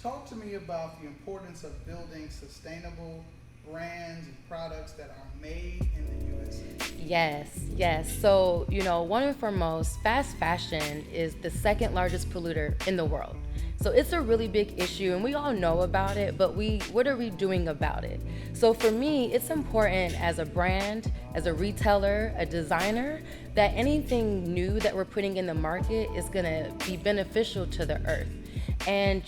Talk to me about the importance of building sustainable brands and products that are made in the USA. Yes, yes. So, one and foremost, fast fashion is the second largest polluter in the world. So it's a really big issue and we all know about it, but what are we doing about it? So for me, it's important as a brand, as a retailer, a designer, that anything new that we're putting in the market is going to be beneficial to the earth. And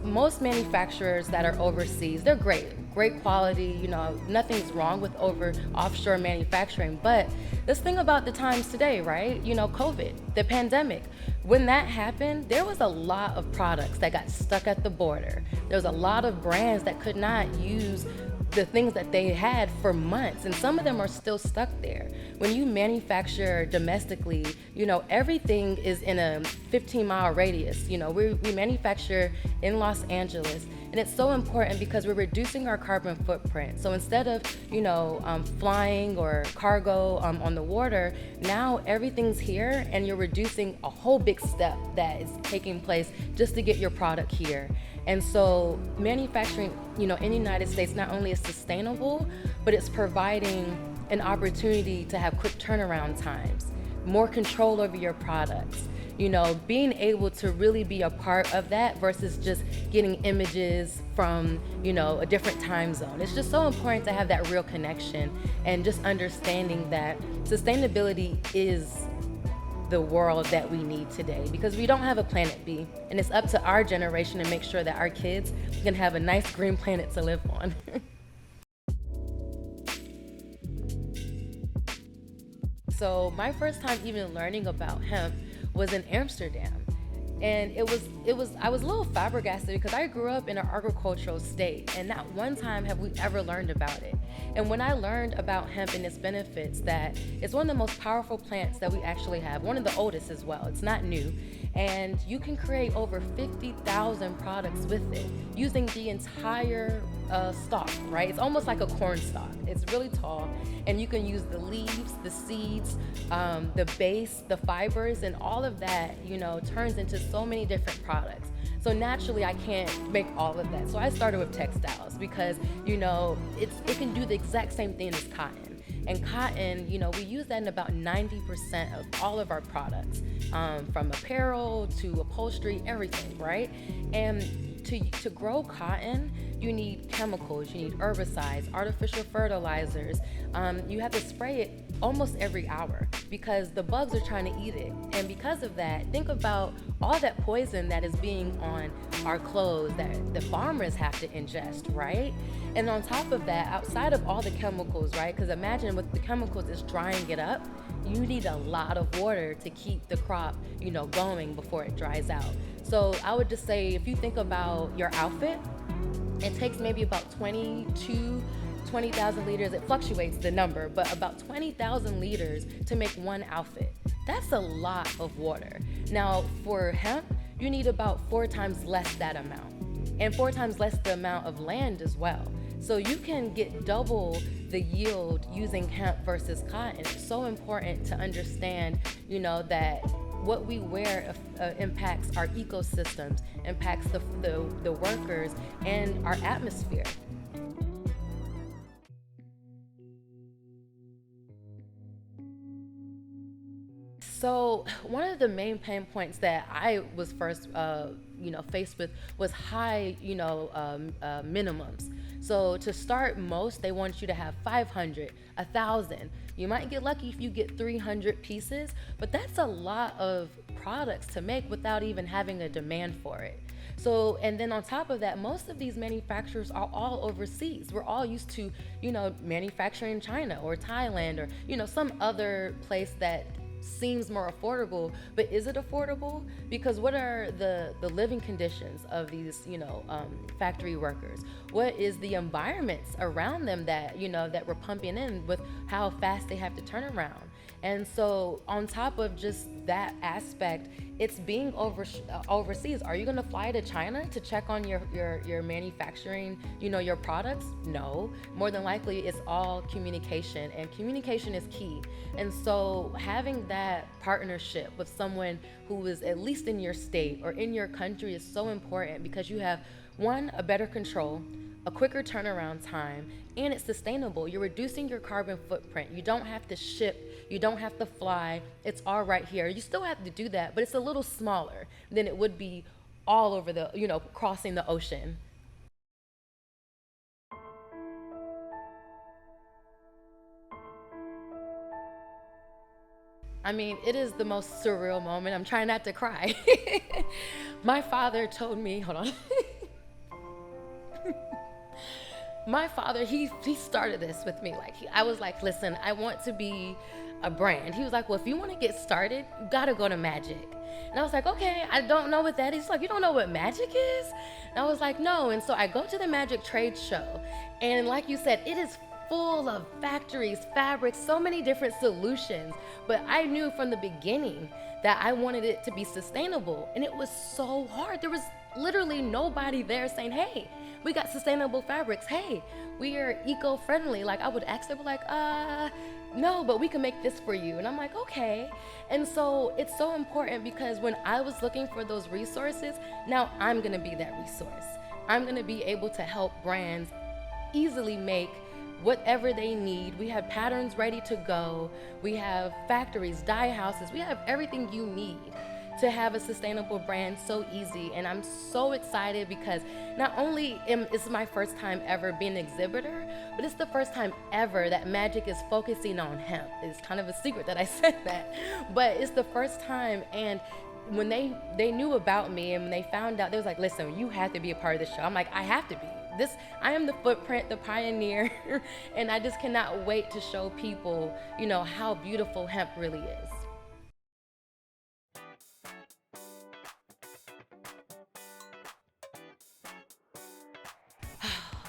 most manufacturers that are overseas, they're great quality. Nothing's wrong with over offshore manufacturing. But let's think about the times today, right? COVID, the pandemic. When that happened, there was a lot of products that got stuck at the border. There was a lot of brands that could not use the things that they had for months, and some of them are still stuck there. When you manufacture domestically, everything is in a 15-mile radius. We manufacture in Los Angeles, and it's so important because we're reducing our carbon footprint. So instead of flying or cargo on the water, now everything's here, and you're reducing a whole big step that is taking place just to get your product here. And so manufacturing, in the United States not only is sustainable, but it's providing an opportunity to have quick turnaround times, more control over your products, being able to really be a part of that versus just getting images from, a different time zone. It's just so important to have that real connection and just understanding that sustainability is the world that we need today, because we don't have a planet B, and it's up to our generation to make sure that our kids can have a nice green planet to live on. So my first time even learning about hemp was in Amsterdam. And I was a little flabbergasted because I grew up in an agricultural state, and not one time have we ever learned about it. And when I learned about hemp and its benefits, that it's one of the most powerful plants that we actually have, one of the oldest as well, it's not new. And you can create over 50,000 products with it using the entire stalk, right? It's almost like a corn stalk. It's really tall, and you can use the leaves, the seeds, the base, the fibers, and all of that, turns into so many different products. So naturally, I can't make all of that. So I started with textiles because, it can do the exact same thing as cotton. And cotton, we use that in about 90% of all of our products, from apparel to upholstery, everything, right? And to grow cotton, you need chemicals, you need herbicides, artificial fertilizers. You have to spray it almost every hour because the bugs are trying to eat it. And because of that, think about all that poison that is being on our clothes that the farmers have to ingest, right? And on top of that, outside of all the chemicals, right? Because imagine with the chemicals, it's drying it up. You need a lot of water to keep the crop, going before it dries out. So I would just say, if you think about your outfit, it takes maybe about 20,000 liters. It fluctuates the number, but about 20,000 liters to make one outfit. That's a lot of water. Now for hemp, you need about 4 times less that amount, and 4 times less the amount of land as well. So you can get double the yield using hemp versus cotton. It's so important to understand, that what we wear impacts our ecosystems, impacts the workers and our atmosphere. So one of the main pain points that I was first, faced with was high, minimums. So to start, most they want you to have 500, 1,000. You might get lucky if you get 300 pieces, but that's a lot of products to make without even having a demand for it. So, and then on top of that, most of these manufacturers are all overseas. We're all used to, manufacturing in China or Thailand or, some other place that seems more affordable. But is it affordable? Because what are the living conditions of these factory workers? What is the environments around them that that we're pumping in with how fast they have to turn around? And so on top of just that aspect, it's being overseas. Are you going to fly to China to check on your manufacturing, your products? No. More than likely, it's all communication, and communication is key. And so having that partnership with someone who is at least in your state or in your country is so important, because you have, one, a better control, a quicker turnaround time, and it's sustainable. You're reducing your carbon footprint. You don't have to ship, you don't have to fly. It's all right here. You still have to do that, but it's a little smaller than it would be all over the, crossing the ocean. I mean, it is the most surreal moment. I'm trying not to cry. My father told me, hold on. My father, he started this with me. I was like, listen, I want to be a brand. He was like, well, if you want to get started, you gotta go to Magic. And I was like, okay, I don't know what that is. He's like, you don't know what Magic is? And I was like, no. And so I go to the Magic trade show, and like you said, it is full of factories, fabrics, so many different solutions. But I knew from the beginning that I wanted it to be sustainable, and it was so hard. There was literally nobody there saying, hey, we got sustainable fabrics. Hey, we are eco-friendly. Like, I would ask, they'd be like, no, but we can make this for you. And I'm like, okay. And so it's so important, because when I was looking for those resources, now I'm gonna be that resource. I'm gonna be able to help brands easily make whatever they need. We have patterns ready to go. We have factories, dye houses. We have everything you need to have a sustainable brand so easy. And I'm so excited, because not only is my first time ever being an exhibitor, but it's the first time ever that Magic is focusing on hemp. It's kind of a secret that I said that, but it's the first time. And when they knew about me and when they found out, they was like, listen, you have to be a part of the show. I'm like, I have to be. I am the footprint, the pioneer, and I just cannot wait to show people, how beautiful hemp really is.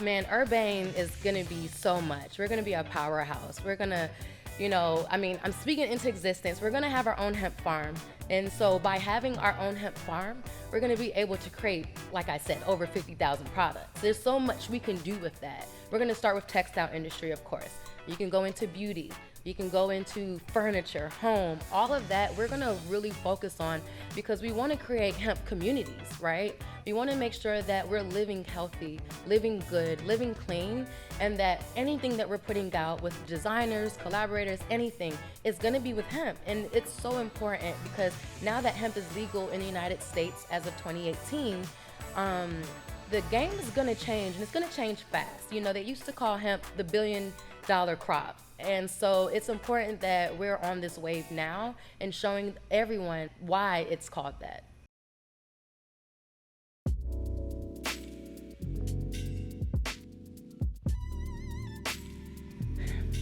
Man, Urbane is gonna be so much. We're gonna be a powerhouse. We're gonna, I'm speaking into existence. We're gonna have our own hemp farm. And so by having our own hemp farm, we're gonna be able to create, like I said, over 50,000 products. There's so much we can do with that. We're gonna start with textile industry, of course. You can go into beauty. You can go into furniture, home, all of that. We're gonna really focus on, because we wanna create hemp communities, right? We wanna make sure that we're living healthy, living good, living clean, and that anything that we're putting out with designers, collaborators, anything, is gonna be with hemp. And it's so important, because now that hemp is legal in the United States as of 2018, the game is gonna change, and it's gonna change fast. They used to call hemp the billion-dollar crop. And so it's important that we're on this wave now and showing everyone why it's called that.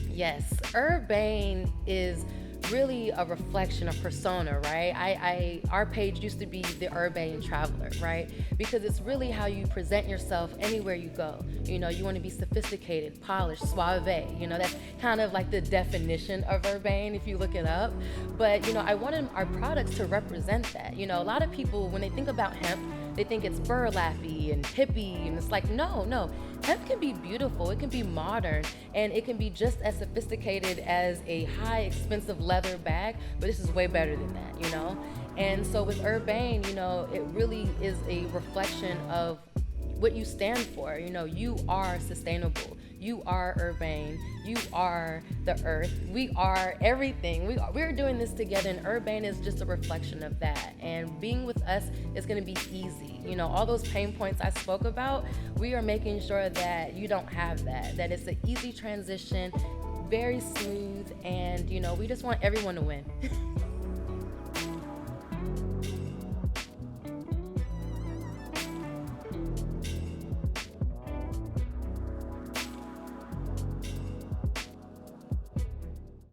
Yes, Urbane is really a reflection of persona, right? Our page used to be the Urbane Traveler, right? Because it's really how you present yourself anywhere you go. You want to be sophisticated, polished, suave. That's kind of like the definition of Urbane if you look it up. But, I wanted our products to represent that. A lot of people, when they think about hemp, they think it's burlappy and hippie, and it's like, no. Hemp can be beautiful, it can be modern, and it can be just as sophisticated as a high expensive leather bag, but this is way better than that, And so with Urbane, it really is a reflection of what you stand for. You are sustainable. You are Urbane. You are the earth. We are everything. We're doing this together, and Urbane is just a reflection of that. And being with us is going to be easy. All those pain points I spoke about, we are making sure that you don't have that it's an easy transition, very smooth, and we just want everyone to win.